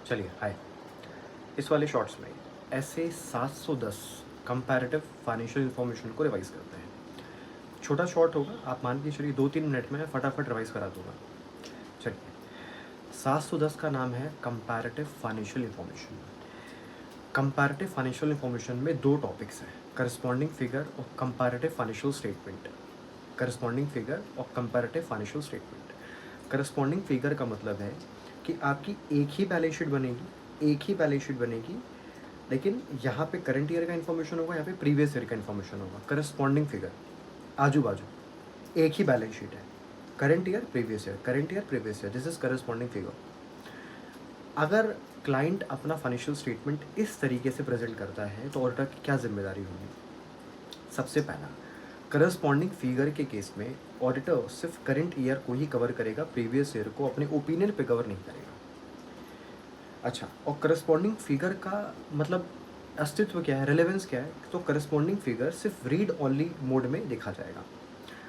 चलिए हाय। इस वाले शॉर्ट्स में ऐसे 710 कंपैरेटिव फाइनेंशियल इन्फॉर्मेशन को रिवाइज करते हैं। छोटा शॉर्ट होगा, आप मान के चलिए 2-3 मिनट में फटाफट रिवाइज करा दूंगा। चलिए, 710 का नाम है comparative financial information. Comparative financial information में दो टॉपिक्स हैं, करस्पॉन्डिंग फिगर और comparative financial statement. Corresponding figure और comparative financial statement. Corresponding figure का मतलब है कि आपकी एक ही बैलेंस शीट बनेगी, लेकिन यहाँ पे करंट ईयर का इन्फॉर्मेशन होगा, यहाँ पे प्रीवियस ईयर का इन्फॉर्मेशन होगा। करस्पॉन्डिंग फिगर आजू बाजू एक ही बैलेंस शीट है, current year previous year, this is corresponding figure. अगर क्लाइंट अपना फाइनेंशियल स्टेटमेंट इस तरीके से प्रेजेंट करता है तो ऑडिटर की क्या जिम्मेदारी होगी? सबसे पहला, करस्पॉन्डिंग फिगर के केस में ऑडिटर सिर्फ करंट ईयर को ही कवर करेगा, प्रीवियस ईयर को अपने ओपिनियन पे कवर नहीं करेगा। अच्छा, और करस्पॉन्डिंग फिगर का मतलब अस्तित्व क्या है, रेलेवेंस क्या है? तो करस्पॉन्डिंग फिगर सिर्फ रीड ओनली मोड में देखा जाएगा।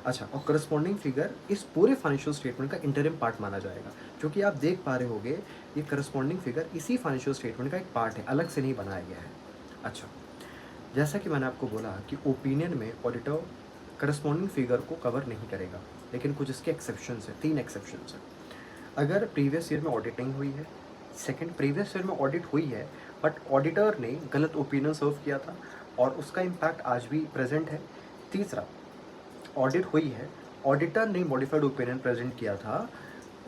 अच्छा, और करस्पॉन्डिंग फिगर इस पूरे फाइनेंशियल स्टेटमेंट का इंटरिम पार्ट माना जाएगा, क्योंकि आप देख पा रहे होंगे ये करस्पॉन्डिंग फिगर इसी फाइनेंशियल स्टेटमेंट का एक पार्ट है, अलग से नहीं बनाया गया है। अच्छा, जैसा कि मैंने आपको बोला कि ओपिनियन में ऑडिटर करस्पॉन्डिंग फिगर को कवर नहीं करेगा, लेकिन कुछ इसके एक्सेप्शंस हैं, 3 एक्सेप्शंस हैं। अगर प्रीवियस ईयर में ऑडिटिंग हुई है, सेकंड, प्रीवियस ईयर में ऑडिट हुई है बट ऑडिटर ने गलत ओपिनियन सर्व किया था और उसका इम्पैक्ट आज भी प्रेजेंट है। तीसरा, ऑडिट हुई है, ऑडिटर ने मॉडिफाइड ओपिनियन प्रेजेंट किया था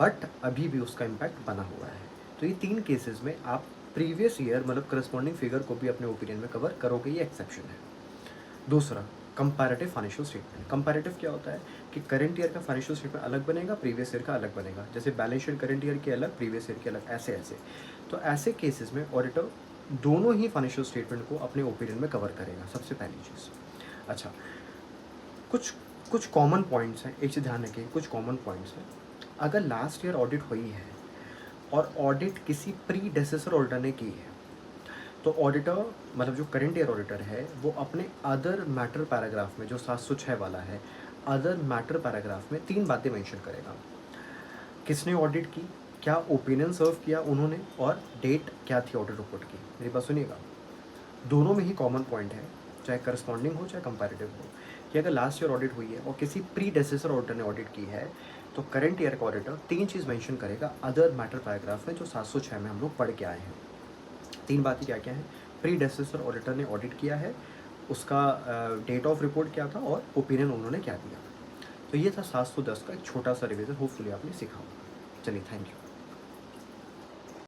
बट अभी भी उसका इम्पैक्ट बना हुआ है। तो ये 3 केसेस में आप प्रीवियस ईयर मतलब करस्पॉन्डिंग फिगर को भी अपने ओपिनियन में कवर करोगे, ये एक्सेप्शन है। दूसरा, कंपैरेटिव फाइनेंशियल स्टेटमेंट। कंपैरेटिव क्या होता है कि करंट ईयर का फाइनेंशियल स्टेटमेंट अलग बनेगा, प्रीवियस ईयर का अलग बनेगा। जैसे बैलेंस शीट करंट ईयर की अलग, प्रीवियस ईयर की अलग, ऐसे ऐसे। तो ऐसे केसेस में ऑडिटर दोनों ही फाइनेंशियल स्टेटमेंट को अपने ओपिनियन में कवर करेगा, सबसे पहली चीज़। अच्छा, कुछ कुछ कॉमन पॉइंट्स हैं, एक चीज़ ध्यान रखिए, कुछ कॉमन पॉइंट्स हैं। अगर लास्ट ईयर ऑडिट हुई है और ऑडिट किसी प्रीडेसेसर ऑडिटर ने की है, तो ऑडिटर मतलब जो करंट ईयर ऑडिटर है वो अपने अदर मैटर पैराग्राफ में, जो 706 वाला है, अदर मैटर पैराग्राफ में 3 बातें मेंशन करेगा। किसने ऑडिट की, क्या ओपिनियन सर्व किया उन्होंने, और डेट क्या थी ऑडिट रिपोर्ट की। मेरी बात सुनिएगा, दोनों में ही कॉमन पॉइंट है, चाहे करस्पॉन्डिंग हो चाहे कंपैरेटिव हो, कि अगर लास्ट ईयर ऑडिट हुई है और किसी प्रीडेसेसर ऑडिटर ने ऑडिट की है तो करंट ईयर का ऑडिटर 3 चीज़ मेंशन करेगा अदर मैटर पैराग्राफ में, जो 706 में हम लोग पढ़ के आए हैं। 3 बातें क्या क्या हैं? प्रीडेसेसर ऑडिटर ने ऑडिट किया है, उसका डेट ऑफ रिपोर्ट क्या था और ओपिनियन उन्होंने क्या दिया। तो ये था 710 का एक छोटा सा रिवीजन, होपफुली आपने सीखा होगा। चलिए, थैंक यू।